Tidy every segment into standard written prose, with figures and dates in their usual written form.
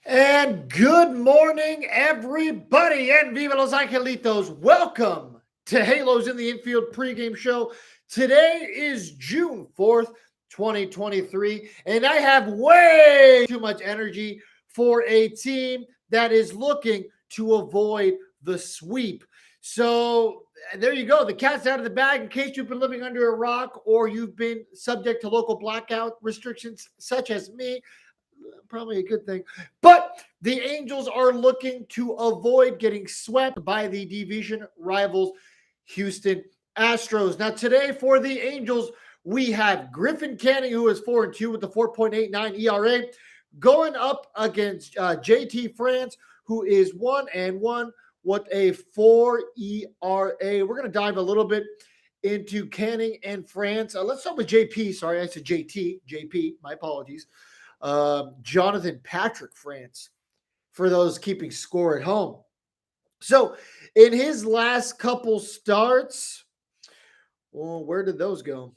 And good morning, everybody, and Viva Los Angelitos. Welcome to Halos in the Infield pregame show. Today is June 4th, 2023, and I have way too much energy for a team that is looking to avoid the sweep. So there you go. The cat's out of the bag in case you've been living under a rock or you've been subject to local blackout restrictions, such as me. Probably a good thing. But the Angels are looking to avoid getting swept by the division rivals, Houston Astros. Now, today for the Angels, we have Griffin Canning, who is 4-2 with a 4.89 ERA, going up against JT France, who is 1-1 with a 4 ERA. We're going to dive a little bit into Canning and France. Let's start with JP. Sorry, I said JT. JP, my apologies. Jonathan Patrick France, for those keeping score at home. So in his last couple starts, where did those go?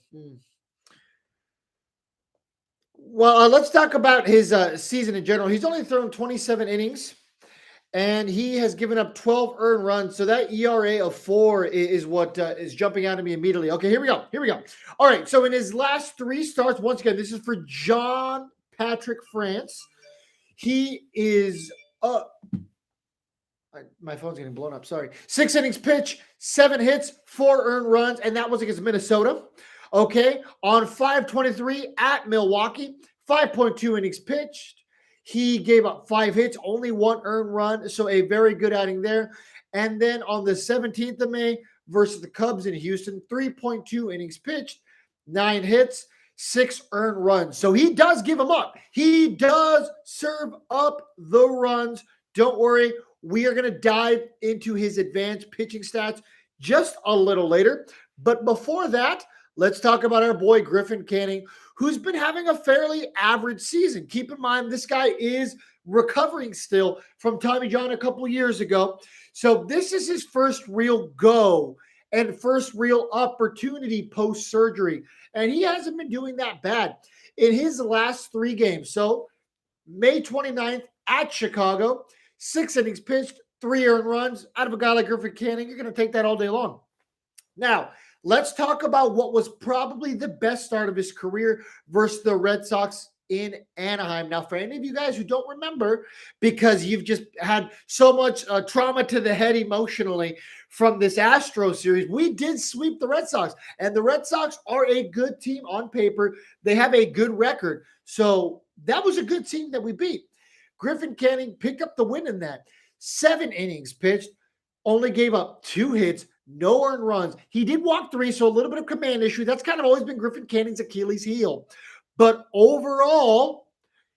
Well, let's talk about his season in general. He's only thrown 27 innings, and he has given up 12 earned runs. So that ERA of 4 is what is jumping out at me immediately. Okay, here we go. All right, so in his last 3 starts, once again, this is for John Patrick France. He is my phone's getting blown up. Sorry. 6 innings pitch, 7 hits, 4 earned runs, and that was against Minnesota. Okay. On 5/23 at Milwaukee, 5.2 innings pitched. He gave up 5 hits, only 1 earned run. So a very good outing there. And then on the 17th of May versus the Cubs in Houston, 3.2 innings pitched, 9 hits, 6 earned runs. So he does give them up. He does serve up the runs. Don't worry. We are going to dive into his advanced pitching stats just a little later. But before that, let's talk about our boy Griffin Canning, who's been having a fairly average season. Keep in mind, this guy is recovering still from Tommy John a couple years ago. So this is his first real go and first real opportunity post-surgery. And he hasn't been doing that bad in his last 3 games. So May 29th at Chicago, 6 innings pitched, 3 earned runs. Out of a guy like Griffin Canning, you're going to take that all day long. Now, let's talk about what was probably the best start of his career versus the Red Sox in Anaheim. Now, for any of you guys who don't remember, because you've just had so much trauma to the head emotionally from this Astro series, we did sweep the Red Sox. And the Red Sox are a good team on paper. They have a good record. So that was a good team that we beat. Griffin Canning picked up the win in that. 7 innings pitched, only gave up 2 hits, no earned runs. He did walk 3, so a little bit of command issue. That's kind of always been Griffin Canning's Achilles heel. But overall,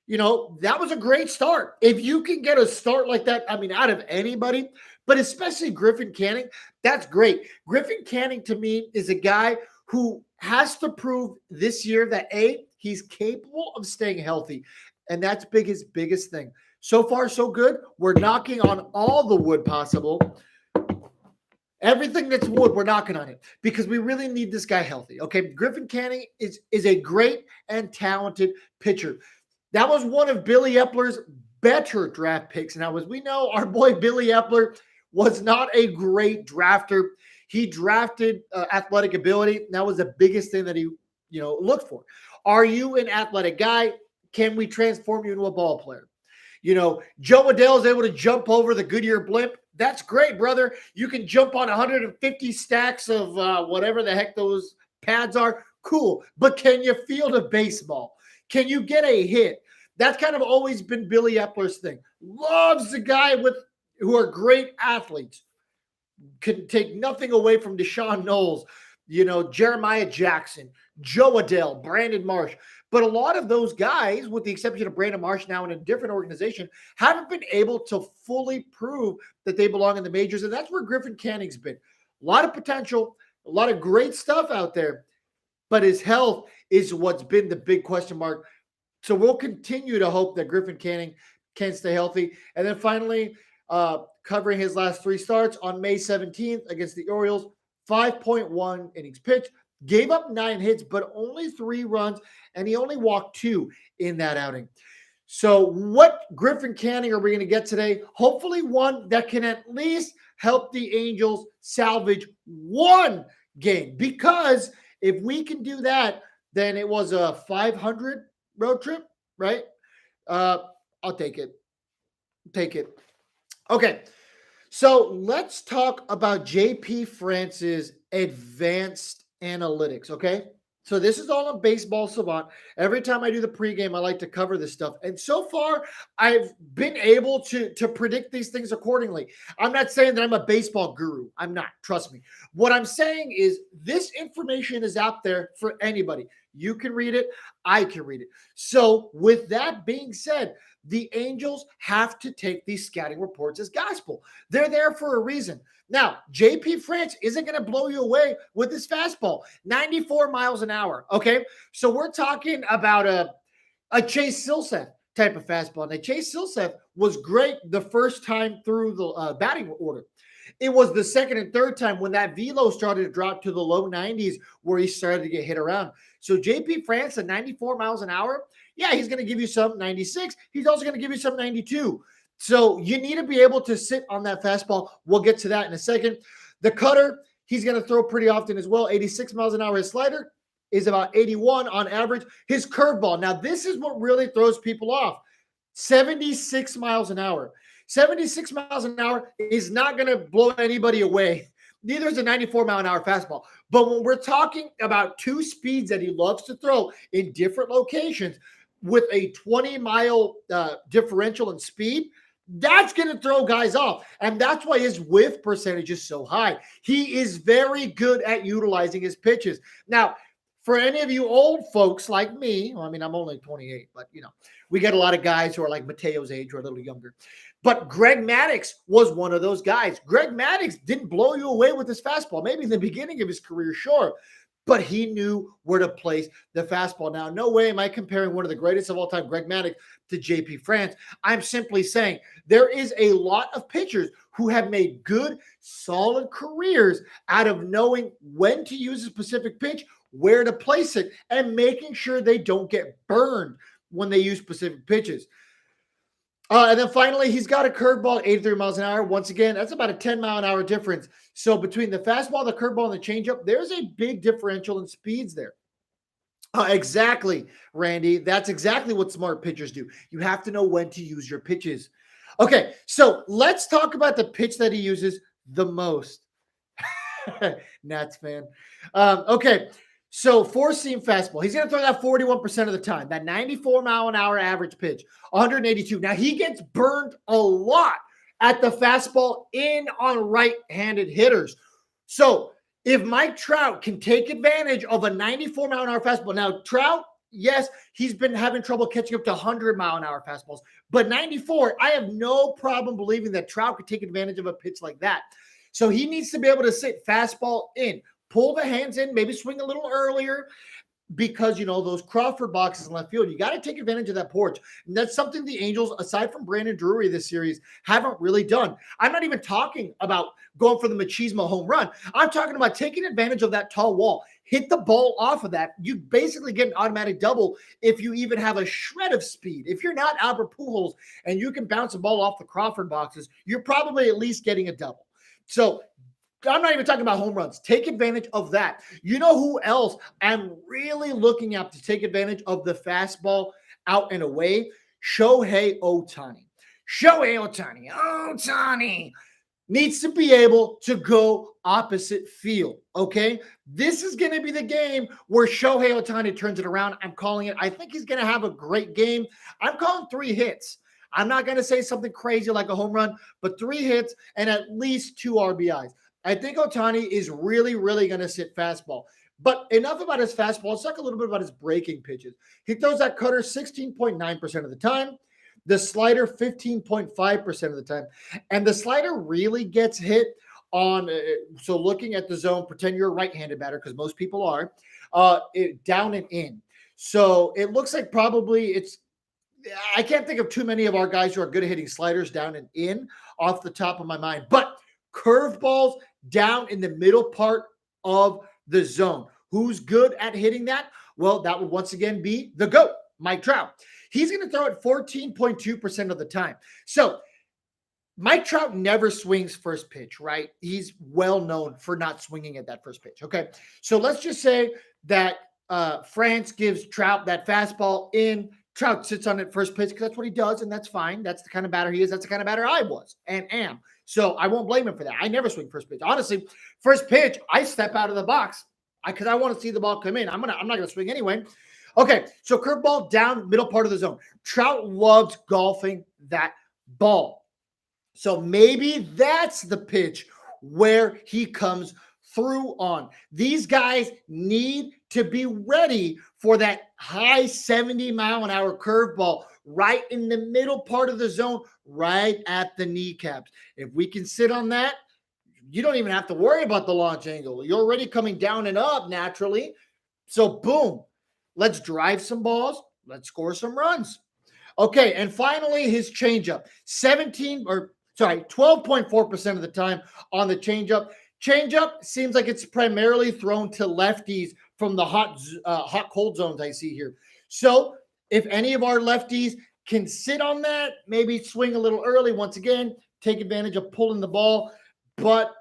that was a great start. If you can get a start like that, out of anybody, but especially Griffin Canning, that's great. Griffin Canning, to me, is a guy who has to prove this year that, A, he's capable of staying healthy. And that's his biggest thing. So far, so good. We're knocking on all the wood possible. Everything that's wood, we're knocking on it because we really need this guy healthy. Okay, Griffin Canning is a great and talented pitcher. That was one of Billy Epler's better draft picks. Now, as we know, our boy Billy Epler was not a great drafter. He drafted athletic ability. That was the biggest thing that he looked for. Are you an athletic guy? Can we transform you into a ball player? Joe Adele is able to jump over the Goodyear blimp. That's great, brother. You can jump on 150 stacks of whatever the heck those pads are. Cool. But can you field a baseball? Can you get a hit? That's kind of always been Billy Epler's thing. Loves the guy who are great athletes. Can take nothing away from Deshaun Knowles, Jeremiah Jackson, Joe Adele, Brandon Marsh. But a lot of those guys, with the exception of Brandon Marsh now in a different organization, haven't been able to fully prove that they belong in the majors. And that's where Griffin Canning's been. A lot of potential, a lot of great stuff out there. But his health is what's been the big question mark. So we'll continue to hope that Griffin Canning can stay healthy. And then finally, covering his last 3 starts on May 17th against the Orioles, 5.1 innings pitched, gave up 9 hits, but only 3 runs, and he only walked 2 in that outing. So, what Griffin Canning are we going to get today? Hopefully, one that can at least help the Angels salvage one game. Because if we can do that, then it was a 500 road trip, right? Uh, I'll take it. Take it. Okay. So let's talk about JP France's advanced analytics. Okay. So this is all on Baseball Savant. Every time I do the pregame, I like to cover this stuff. And so far, I've been able to predict these things accordingly. I'm not saying that I'm a baseball guru. I'm not. Trust me. What I'm saying is this information is out there for anybody. You can read it. I can read it. So with that being said, the Angels have to take these scouting reports as gospel. They're there for a reason. Now, JP France isn't going to blow you away with his fastball, 94 miles an hour. Okay. So we're talking about a Chase Silseth type of fastball. Now, Chase Silseth was great the first time through the batting order. It was the second and third time when that velo started to drop to the low 90s where he started to get hit around. So JP France at 94 miles an hour, yeah, he's going to give you some 96. He's also going to give you some 92. So you need to be able to sit on that fastball. We'll get to that in a second. The cutter, he's going to throw pretty often as well. 86 miles an hour. His slider is about 81 on average. His curveball, now this is what really throws people off. 76 miles an hour. 76 miles an hour is not going to blow anybody away. Neither is a 94 mile an hour fastball. But when we're talking about two speeds that he loves to throw in different locations with a 20-mile differential in speed, that's going to throw guys off. And that's why his whiff percentage is so high. He is very good at utilizing his pitches. Now, for any of you old folks like me, well, I mean, I'm only 28, but, we get a lot of guys who are like Mateo's age or a little younger. But Greg Maddux was one of those guys. Greg Maddux didn't blow you away with his fastball. Maybe in the beginning of his career, sure. But he knew where to place the fastball. Now, no way am I comparing one of the greatest of all time, Greg Maddux, to JP France. I'm simply saying there is a lot of pitchers who have made good, solid careers out of knowing when to use a specific pitch, where to place it, and making sure they don't get burned when they use specific pitches. And then finally, he's got a curveball, 83 miles an hour. Once again, that's about a 10-mile-an-hour difference. So between the fastball, the curveball, and the changeup, there's a big differential in speeds there. Exactly, Randy. That's exactly what smart pitchers do. You have to know when to use your pitches. Okay, so let's talk about the pitch that he uses the most. Nats fan. Okay. So four-seam fastball. He's going to throw that 41% of the time. That 94-mile-an-hour average pitch, 182. Now, he gets burned a lot at the fastball in on right-handed hitters. So if Mike Trout can take advantage of a 94-mile-an-hour fastball. Now, Trout, yes, he's been having trouble catching up to 100-mile-an-hour fastballs. But 94, I have no problem believing that Trout could take advantage of a pitch like that. So he needs to be able to sit fastball in. Pull the hands in, maybe swing a little earlier because, those Crawford boxes in left field, you got to take advantage of that porch. And that's something the Angels, aside from Brandon Drury this series, haven't really done. I'm not even talking about going for the machismo home run. I'm talking about taking advantage of that tall wall. Hit the ball off of that. You basically get an automatic double if you even have a shred of speed. If you're not Albert Pujols and you can bounce a ball off the Crawford boxes, you're probably at least getting a double. So I'm not even talking about home runs. Take advantage of that. You know who else I'm really looking at to take advantage of the fastball out and away? Shohei Ohtani. Shohei Ohtani. Ohtani needs to be able to go opposite field, okay? This is going to be the game where Shohei Ohtani turns it around. I'm calling it. I think he's going to have a great game. I'm calling 3 hits. I'm not going to say something crazy like a home run, but 3 hits and at least 2 RBIs. I think Ohtani is really, really going to sit fastball. But enough about his fastball. Let's talk a little bit about his breaking pitches. He throws that cutter 16.9% of the time, the slider 15.5% of the time. And the slider really gets hit on, so looking at the zone, pretend you're a right-handed batter, because most people are, down and in. So it looks like probably I can't think of too many of our guys who are good at hitting sliders down and in off the top of my mind. But curveballs down in the middle part of the zone. Who's good at hitting that? Well, that would once again be the GOAT, Mike Trout. he's going to throw it 14.2% of the time. So Mike Trout never swings first pitch, right? He's well known for not swinging at that first pitch. Okay. So let's just say that France gives Trout that fastball in. Trout sits on it first pitch because that's what he does, and that's fine. That's the kind of batter he is. That's the kind of batter I was and am. So I won't blame him for that. I never swing first pitch. Honestly, first pitch, I step out of the box because I want to see the ball come in. I'm not gonna swing anyway. Okay, so curveball down middle part of the zone. Trout loves golfing that ball. So maybe that's the pitch where he comes through on. These guys need to be ready for that high 70-mile-an-hour curveball right in the middle part of the zone, right at the kneecaps. If we can sit on that, you don't even have to worry about the launch angle. You're already coming down and up naturally. So boom, let's drive some balls. Let's score some runs. Okay, and finally, his changeup. 12.4% of the time on the changeup. Changeup seems like it's primarily thrown to lefties from the hot cold zones I see here. So if any of our lefties can sit on that, maybe swing a little early once again, take advantage of pulling the ball, but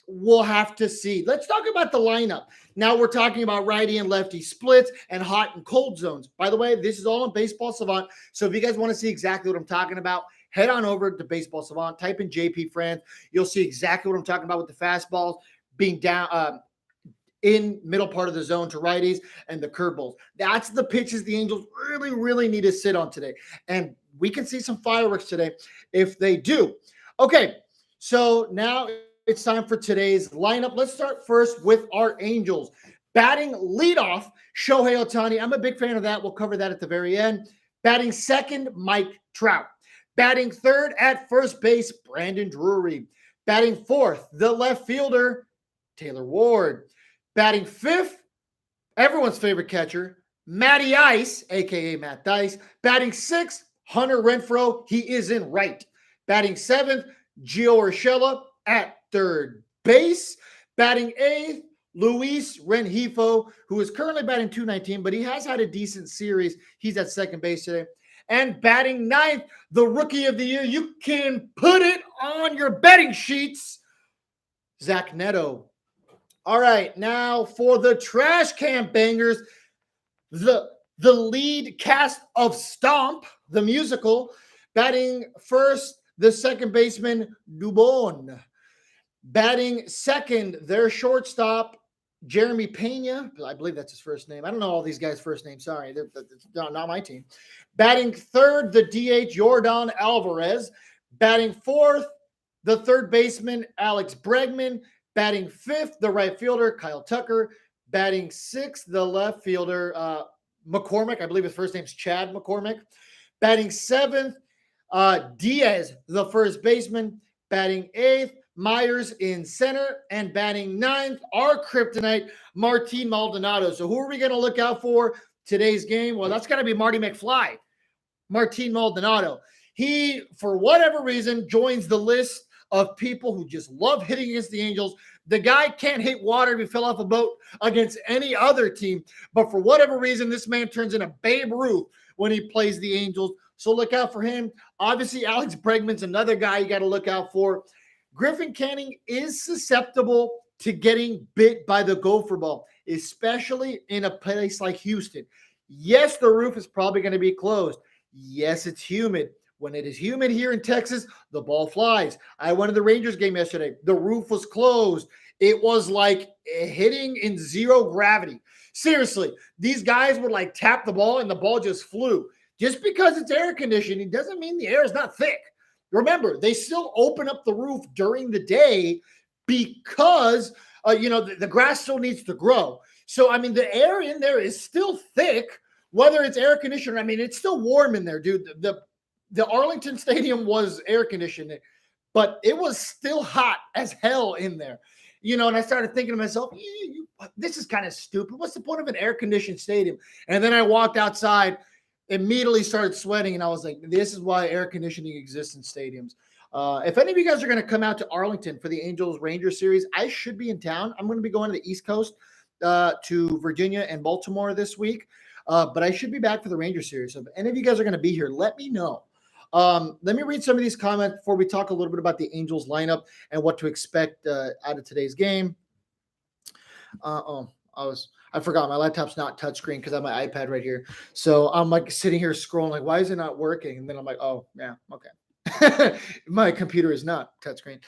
we'll have to see. Let's talk about the lineup. Now we're talking about righty and lefty splits and hot and cold zones. By the way, this is all in Baseball Savant. So if you guys want to see exactly what I'm talking about, head on over to Baseball Savant, type in JP France. You'll see exactly what I'm talking about with the fastballs being down in middle part of the zone to righties and the curveballs. That's the pitches the Angels really, really need to sit on today. And we can see some fireworks today if they do. Okay, so now it's time for today's lineup. Let's start first with our Angels. Batting leadoff, Shohei Ohtani. I'm a big fan of that. We'll cover that at the very end. Batting second, Mike Trout. Batting third at first base, Brandon Drury. Batting fourth, the left fielder, Taylor Ward. Batting fifth, everyone's favorite catcher, Matty Ice, a.k.a. Matt Dice. Batting sixth, Hunter Renfroe. He is in right. Batting seventh, Gio Urshela at third base. Batting eighth, Luis Rengifo, who is currently batting .219, but he has had a decent series. He's at second base today. And batting ninth, the rookie of the year. You can put it on your betting sheets, Zach Neto. All right, now for the trash can bangers, the lead cast of Stomp, the musical. Batting first, the second baseman, Dubon. Batting second, their shortstop, Jeremy Pena. I believe that's his first name. I don't know all these guys' first names. Sorry, they're not my team. Batting third, the DH, Jordan Alvarez. Batting fourth, the third baseman, Alex Bregman. Batting fifth, the right fielder, Kyle Tucker. Batting sixth, the left fielder, McCormick. I believe his first name's Chad McCormick. Batting seventh, Diaz, the first baseman. Batting eighth, Myers in center. And batting ninth, our kryptonite, Martin Maldonado. So who are we going to look out for today's game? Well, that's got to be Marty McFly, Martin Maldonado. He, for whatever reason, joins the list of people who just love hitting against the Angels. The guy can't hit water if he fell off a boat against any other team. But for whatever reason, this man turns into Babe Ruth when he plays the Angels. So look out for him. Obviously, Alex Bregman's another guy you got to look out for. Griffin Canning is susceptible to getting bit by the gopher ball, especially in a place like Houston. Yes, the roof is probably going to be closed. Yes, it's humid. When it is humid here in Texas, the ball flies. I went to the Rangers game yesterday. The roof was closed. It was like hitting in zero gravity. Seriously, these guys would like tap the ball and the ball just flew. Just because it's air conditioning doesn't mean the air is not thick. Remember, they still open up the roof during the day because, the grass still needs to grow. So, I mean, the air in there is still thick, whether it's air conditioned. I mean, it's still warm in there, dude. The Arlington Stadium was air conditioned, but it was still hot as hell in there. And I started thinking to myself, this is kind of stupid. What's the point of an air conditioned stadium? And then I walked outside, immediately started sweating, and I was like, this is why air conditioning exists in stadiums. If any of you guys are going to come out to Arlington for the Angels-Rangers series, I should be in town. I'm going to be going to the East Coast to Virginia and Baltimore this week. But I should be back for the Rangers series. So if any of you guys are going to be here, let me know. Let me read some of these comments before we talk a little bit about the Angels lineup and what to expect out of today's game. I forgot my laptop's not touchscreen because I have my iPad right here. So I'm like sitting here scrolling, like, why is it not working? And then I'm like, oh yeah, okay. My computer is not touchscreen.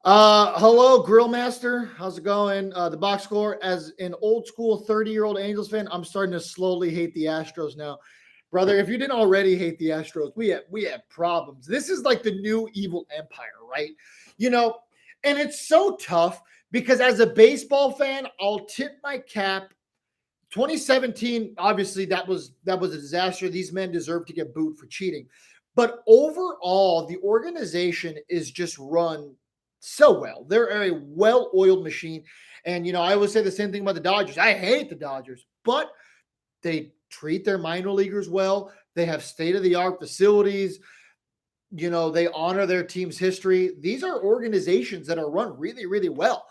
Hello, Grill Master. How's it going? The box score, as an old school 30-year-old Angels fan, I'm starting to slowly hate the Astros now. Brother, if you didn't already hate the Astros, we have problems. This is like the new evil empire, right? And it's so tough because as a baseball fan, I'll tip my cap. 2017, obviously, that was a disaster. These men deserve to get booed for cheating. But overall, the organization is just run so well. They're a well-oiled machine. And, I always say the same thing about the Dodgers. I hate the Dodgers, but they treat their minor leaguers well. They have state-of-the-art facilities. They honor their team's history. These are organizations that are run really, really well.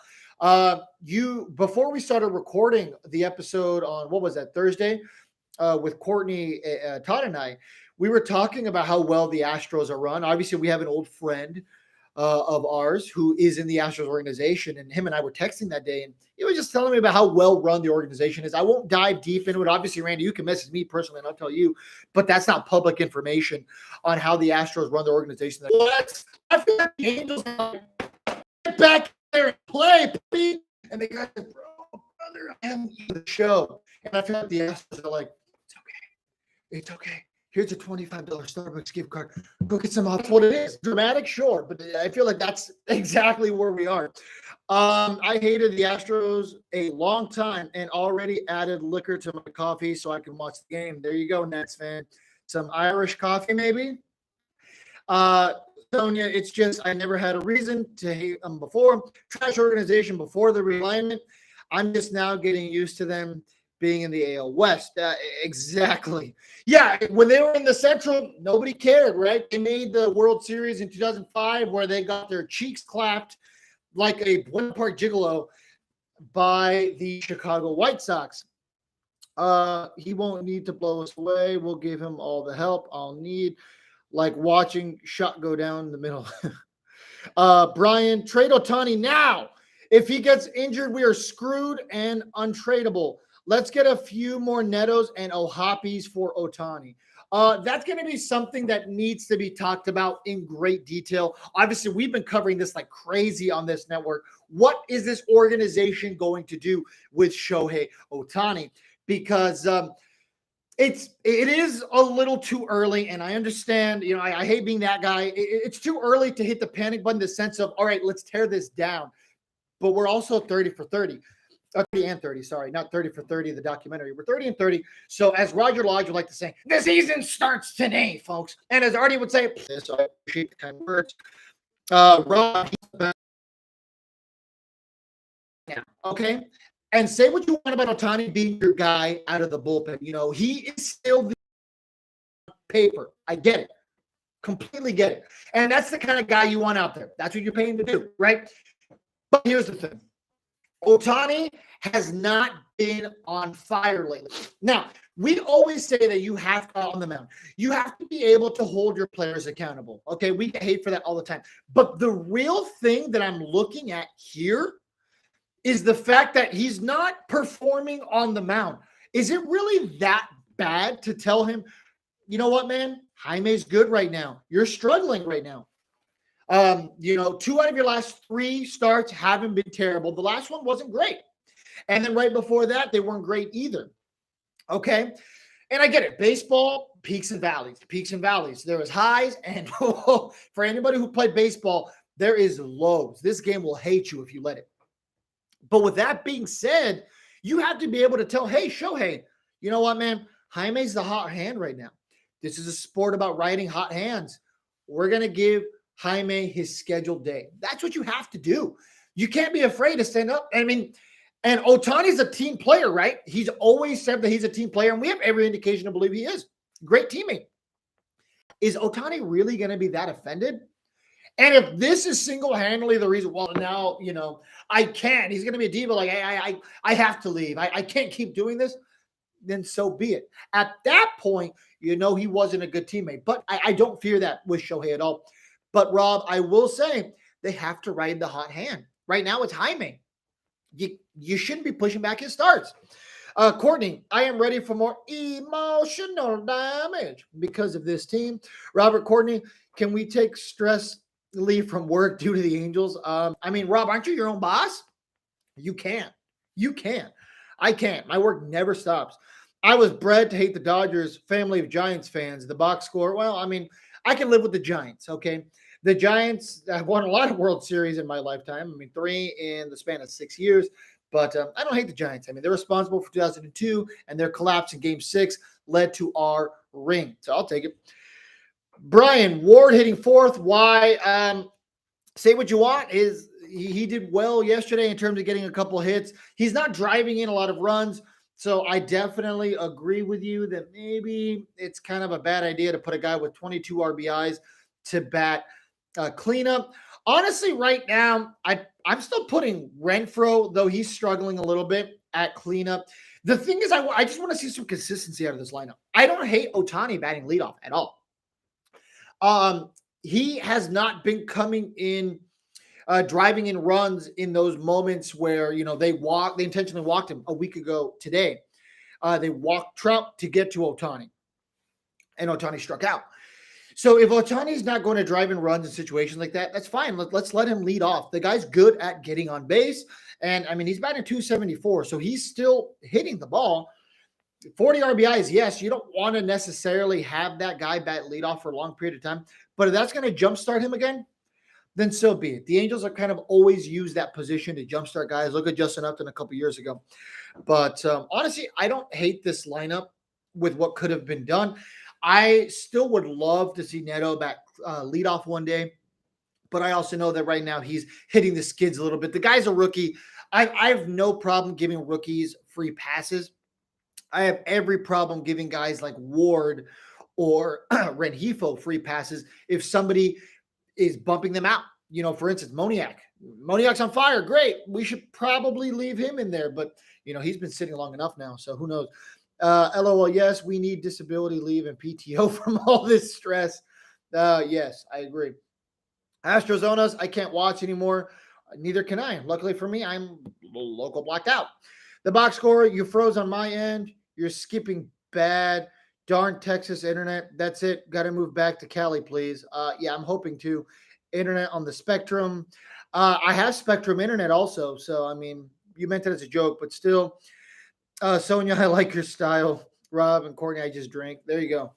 Before we started recording the episode on, what was that, Thursday, with Courtney, Todd and I, we were talking about how well the Astros are run. Obviously, we have an old friend of ours who is in the Astros organization, and him and I were texting that day, and he was just telling me about how well run the organization is. I won't dive deep into it. Obviously, Randy, you can message me personally, and I'll tell you, but that's not public information on how the Astros run their organization. I feel like the Angels get back there and play, please. And they got brother, I am the show. And I feel like the Astros are like, it's okay. Here's a $25 Starbucks gift card. Go get some. That's what it is. Dramatic, sure, but I feel like that's exactly where we are. I hated the Astros a long time and already added liquor to my coffee so I can watch the game. There you go, Nets fan. Some Irish coffee, maybe. Sonia, it's just I never had a reason to hate them before. Trash organization before the realignment. I'm just now getting used to them being in the AL West. Exactly. Yeah, when they were in the Central, nobody cared, right? They made the World Series in 2005 where they got their cheeks clapped like a One Park Gigolo by the Chicago White Sox. He won't need to blow us away. We'll give him all the help I'll need, like watching shot go down the middle. Brian, trade Ohtani now. If he gets injured, we are screwed and untradeable. Let's get a few more Netos and Ohapis for Ohtani. That's going to be something that needs to be talked about in great detail. Obviously, we've been covering this like crazy on this network. What is this organization going to do with Shohei Ohtani? Because it is a little too early, and I understand, I hate being that guy. It's too early to hit the panic button in the sense of, all right, let's tear this down. But we're also 30 for 30. 30 and 30, sorry, not 30 for 30, the documentary. We're 30 and 30. So as Roger Lodge would like to say, the season starts today, folks. And as Artie would say, this, I appreciate the kind words. Rob, okay? And say what you want about Ohtani being your guy out of the bullpen. He is still the paper. I get it. Completely get it. And that's the kind of guy you want out there. That's what you're paying to do, right? But here's the thing. Ohtani has not been on fire lately. Now, we always say that you have to, on the mound, you have to be able to hold your players accountable. Okay, we get hate for that all the time. But the real thing that I'm looking at here is the fact that he's not performing on the mound. Is it really that bad to tell him, you know what, man? Jaime's good right now. You're struggling right now. 2 out of your last 3 starts haven't been terrible. The last one wasn't great. And then right before that, they weren't great either. Okay. And I get it. Baseball, peaks and valleys. There is highs, and for anybody who played baseball, there is lows. This game will hate you if you let it. But with that being said, you have to be able to tell, hey, Shohei, you know what, man? Jaime's the hot hand right now. This is a sport about riding hot hands. We're going to give Jaime his scheduled day. That's what you have to do. You can't be afraid to stand up. And Ohtani's a team player, right? He's always said that he's a team player, and we have every indication to believe he is. Great teammate. Is Ohtani really going to be that offended? And if this is single-handedly the reason, well, now, I can't. He's going to be a diva like, I have to leave. I can't keep doing this. then so be it. At that point, he wasn't a good teammate. But I don't fear that with Shohei at all. But Rob, I will say they have to ride the hot hand. Right now, it's Jaime. You shouldn't be pushing back his starts. Courtney, I am ready for more emotional damage because of this team. Robert Courtney, can we take stress leave from work due to the Angels? Rob, aren't you your own boss? You can. You can. I can't. My work never stops. I was bred to hate the Dodgers, family of Giants fans. The box score, well, I can live with the Giants, okay? The Giants have won a lot of World Series in my lifetime. 3 in the span of 6 years. But I don't hate the Giants. They're responsible for 2002, and their collapse in Game 6 led to our ring. So I'll take it. Brian, Ward hitting fourth. Why? Say what you want. He did well yesterday in terms of getting a couple hits. He's not driving in a lot of runs. So I definitely agree with you that maybe it's kind of a bad idea to put a guy with 22 RBIs to bat cleanup. Honestly, right now, I'm still putting Renfroe, though he's struggling a little bit, at cleanup. The thing is, I just want to see some consistency out of this lineup. I don't hate Ohtani batting leadoff at all. He has not been coming in, driving in runs in those moments where, they intentionally walked him a week ago today. They walked Trout to get to Ohtani, and Ohtani struck out. So if Ohtani's not going to drive in runs in situations like that, that's fine. Let's let him lead off. The guy's good at getting on base. And, he's batting 274, so he's still hitting the ball. 40 RBIs, yes, you don't want to necessarily have that guy bat leadoff for a long period of time. But if that's going to jumpstart him again, then so be it. The Angels are kind of always use that position to jumpstart guys. Look at Justin Upton a couple years ago. But honestly, I don't hate this lineup with what could have been done. I still would love to see Neto back lead off one day, but I also know that right now he's hitting the skids a little bit. The guy's a rookie. I have no problem giving rookies free passes. I have every problem giving guys like Ward or Rengifo free passes if somebody is bumping them out. For instance, Moniak. Moniak's on fire. Great. We should probably leave him in there, but, he's been sitting long enough now, so who knows. LOL, yes, we need disability leave and PTO from all this stress. Yes, I agree. Astrozonas, I can't watch anymore. Neither can I. Luckily for me, I'm local blacked out. The box score, you froze on my end. You're skipping bad. Darn Texas internet. That's it. Got to move back to Cali, please. Yeah, I'm hoping to. Internet on the Spectrum. I have Spectrum internet also. So, you meant it as a joke, but still. Sonia, I like your style. Rob and Courtney, I just drink. There you go.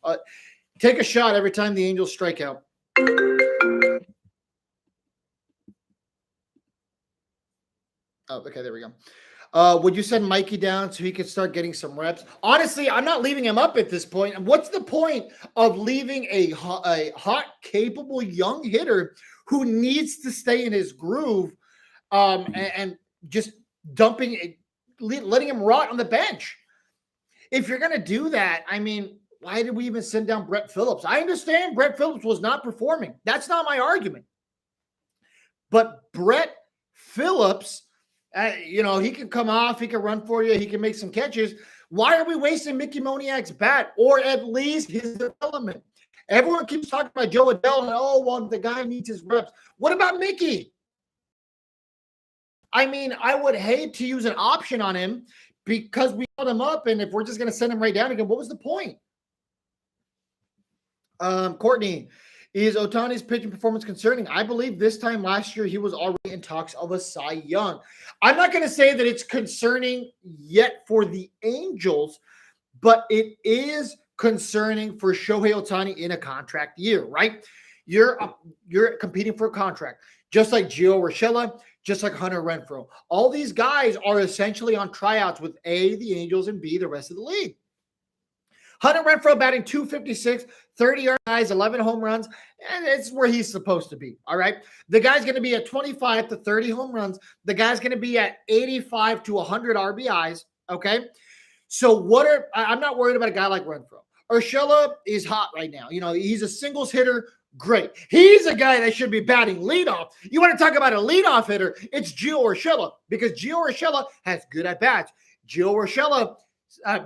Take a shot every time the Angels strike out. Oh, okay, there we go. Would you send Mikey down so he could start getting some reps? Honestly, I'm not leaving him up at this point. And what's the point of leaving a hot, capable young hitter who needs to stay in his groove and just dumping it? Letting him rot on the bench. If you're going to do that, why did we even send down Brett Phillips? I understand Brett Phillips was not performing. That's not my argument. But Brett Phillips, he can come off, he can run for you, he can make some catches. Why are we wasting Mickey Moniak's bat or at least his development? Everyone keeps talking about Joe Adell and, the guy needs his reps. What about Mickey? I would hate to use an option on him because we held him up, and if we're just going to send him right down again, what was the point? Courtney, is Ohtani's pitching performance concerning? I believe this time last year he was already in talks of a Cy Young. I'm not going to say that it's concerning yet for the Angels, but it is concerning for Shohei Ohtani in a contract year, right? You're competing for a contract, just like Gio Urshela, just like Hunter Renfroe. All these guys are essentially on tryouts with A, the Angels, and B, the rest of the league. Hunter Renfroe batting 256, 30 RBIs, 11 home runs, and it's where he's supposed to be, all right? The guy's going to be at 25 to 30 home runs. The guy's going to be at 85 to 100 RBIs, okay? So I'm not worried about a guy like Renfroe. Urshela is hot right now. He's a singles hitter. Great. He's a guy that should be batting leadoff. You want to talk about a leadoff hitter? It's Gio Urshela because Gio Urshela has good at-bats. Gio Urshela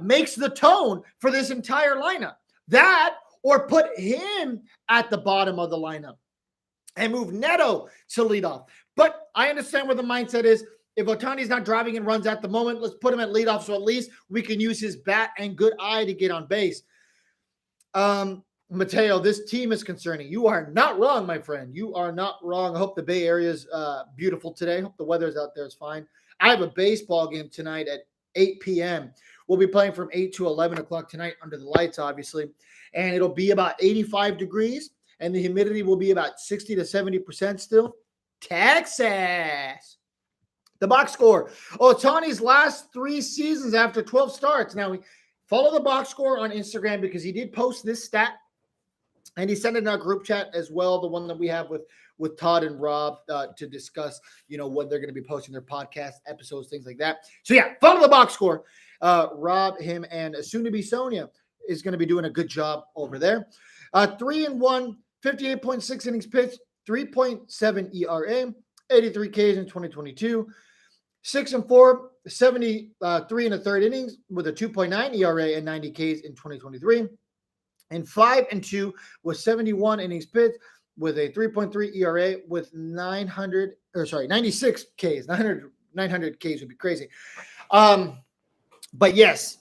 makes the tone for this entire lineup. That, or put him at the bottom of the lineup and move Neto to lead off. But I understand where the mindset is. If Ohtani's not driving in runs at the moment, let's put him at leadoff so at least we can use his bat and good eye to get on base. Mateo, this team is concerning. You are not wrong, my friend. You are not wrong. I hope the Bay Area is beautiful today. I hope the weather's out there is fine. I have a baseball game tonight at 8 p.m. We'll be playing from 8 to 11 o'clock tonight under the lights, obviously. And it'll be about 85 degrees, and the humidity will be about 60 to 70% still. Texas. The box score. Ohtani's last 3 seasons after 12 starts. Now, we follow the box score on Instagram because he did post this stat, and he sent it in our group chat as well, the one that we have with Todd and Rob to discuss, when they're going to be posting their podcast episodes, things like that. So, yeah, follow the box score. Rob, him, and soon-to-be Sonia is going to be doing a good job over there. 3-1, 58.6 innings pitched, 3.7 ERA, 83 Ks in 2022. 6-4, 73 and a third innings with a 2.9 ERA and 90 Ks in 2023. And 5-2 with 71 innings pitched with a 3.3 ERA with 96 Ks. 900 Ks would be crazy. But yes.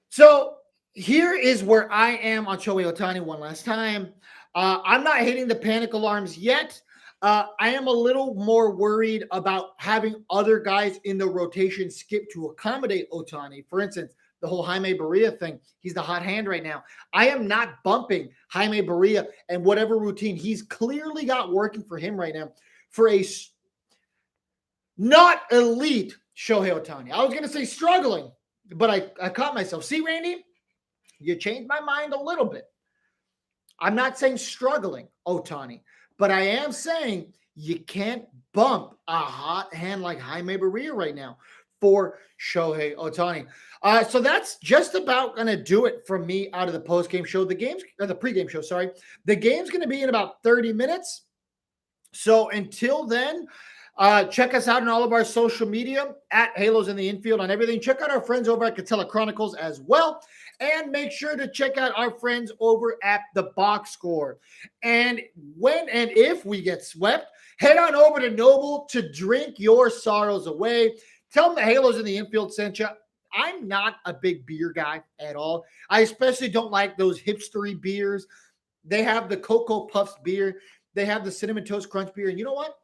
So here is where I am on Shohei Ohtani one last time. I'm not hitting the panic alarms yet. I am a little more worried about having other guys in the rotation skip to accommodate Ohtani. For instance, the whole Jaime Barria thing. He's the hot hand right now. I am not bumping Jaime Barria and whatever routine he's clearly got working for him right now for a not elite Shohei Ohtani. I was going to say struggling, but I caught myself. See, Randy, you changed my mind a little bit. I'm not saying struggling Ohtani, but I am saying you can't bump a hot hand like Jaime Barria right now for Shohei Ohtani. So that's just about going to do it from me out of the postgame show. The pregame show, sorry. The game's going to be in about 30 minutes. So until then, check us out on all of our social media at Halos in the Infield on everything. Check out our friends over at Catella Chronicles as well. And make sure to check out our friends over at the Box Score. And when and if we get swept, head on over to Noble to drink your sorrows away. Tell them the Halos in the Infield sent you. I'm not a big beer guy at all. I especially don't like those hipstery beers. They have the Cocoa Puffs beer. They have the Cinnamon Toast Crunch beer. And you know what?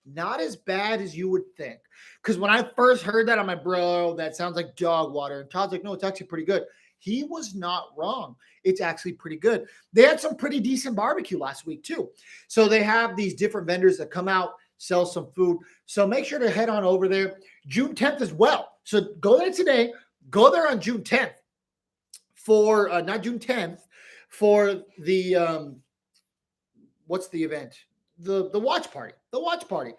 Not as bad as you would think. Because when I first heard that, I'm like, bro, that sounds like dog water. And Todd's like, no, it's actually pretty good. He was not wrong. It's actually pretty good. They had some pretty decent barbecue last week too. So they have these different vendors that come out, sell some food. So make sure to head on over there. June 10th as well. So go there today. Go there on June 10th for, not June 10th, for the, what's the event? The watch party. The watch party.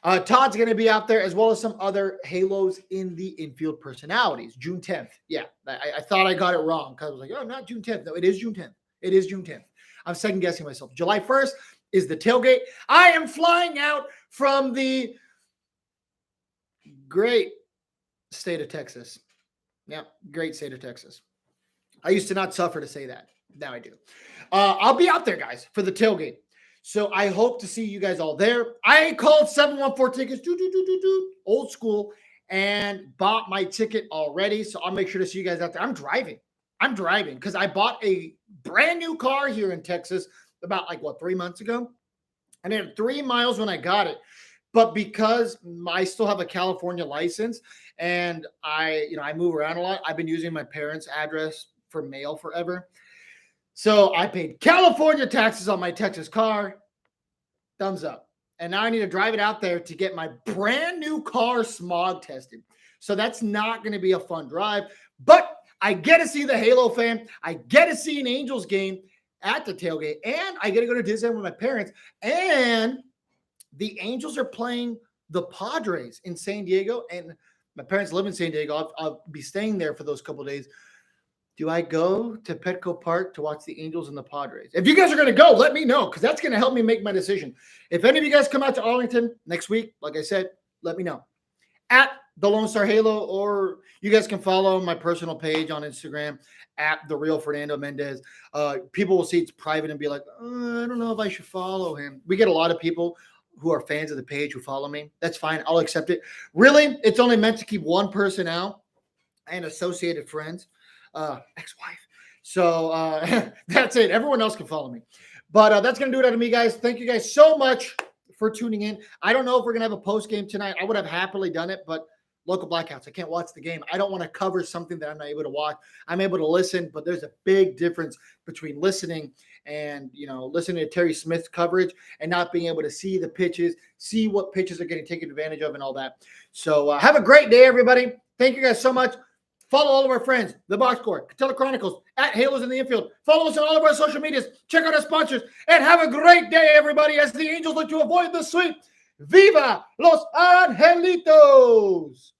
Todd's going to be out there as well as some other Halos in the Infield personalities. June 10th. Yeah, I thought I got it wrong because I was like, oh, not June 10th. No, it is June 10th. It is June 10th. I'm second guessing myself. July 1st is the tailgate. I am flying out from the great state of Texas. Yeah, great state of Texas. I used to not suffer to say that. Now I do. I'll be out there, guys, for the tailgate. So I hope to see you guys all there. I called 714 tickets, old school, and bought my ticket already. So I'll make sure to see you guys out there. I'm driving because I bought a brand new car here in Texas about 3 months ago. And then 3 miles when I got it. But because I still have a California license and I move around a lot, I've been using my parents' address for mail forever. So I paid California taxes on my Texas car. Thumbs up. And now I need to drive it out there to get my brand new car smog tested. So that's not going to be a fun drive. But I get to see the Halo fan. I get to see an Angels game at the tailgate. And I get to go to Disneyland with my parents. And the Angels are playing the Padres in San Diego. And my parents live in San Diego. I'll be staying there for those couple of days. Do I go to Petco Park to watch the Angels and the Padres? If you guys are going to go, let me know because that's going to help me make my decision. If any of you guys come out to Arlington next week, like I said, let me know. At the Lone Star Halo, or you guys can follow my personal page on Instagram at the real Fernando Mendez. People will see it's private and be like, I don't know if I should follow him. We get a lot of people who are fans of the page who follow me. That's fine. I'll accept it. Really, it's only meant to keep one person out and associated friends, ex-wife. So that's it. Everyone else can follow me. But that's going to do it out of me, guys. Thank you guys so much for tuning in. I don't know if we're going to have a post game tonight. I would have happily done it, but local blackouts. I can't watch the game. I don't want to cover something that I'm not able to watch. I'm able to listen, but there's a big difference between listening and, listening to Terry Smith's coverage and not being able to see the pitches, see what pitches are getting taken advantage of and all that. So have a great day, everybody. Thank you guys so much. Follow all of our friends, The Box Score, Catella Chronicles, at Halos in the Infield. Follow us on all of our social medias. Check out our sponsors. And have a great day, everybody, as the Angels look to avoid the sweep. Viva Los Angelitos!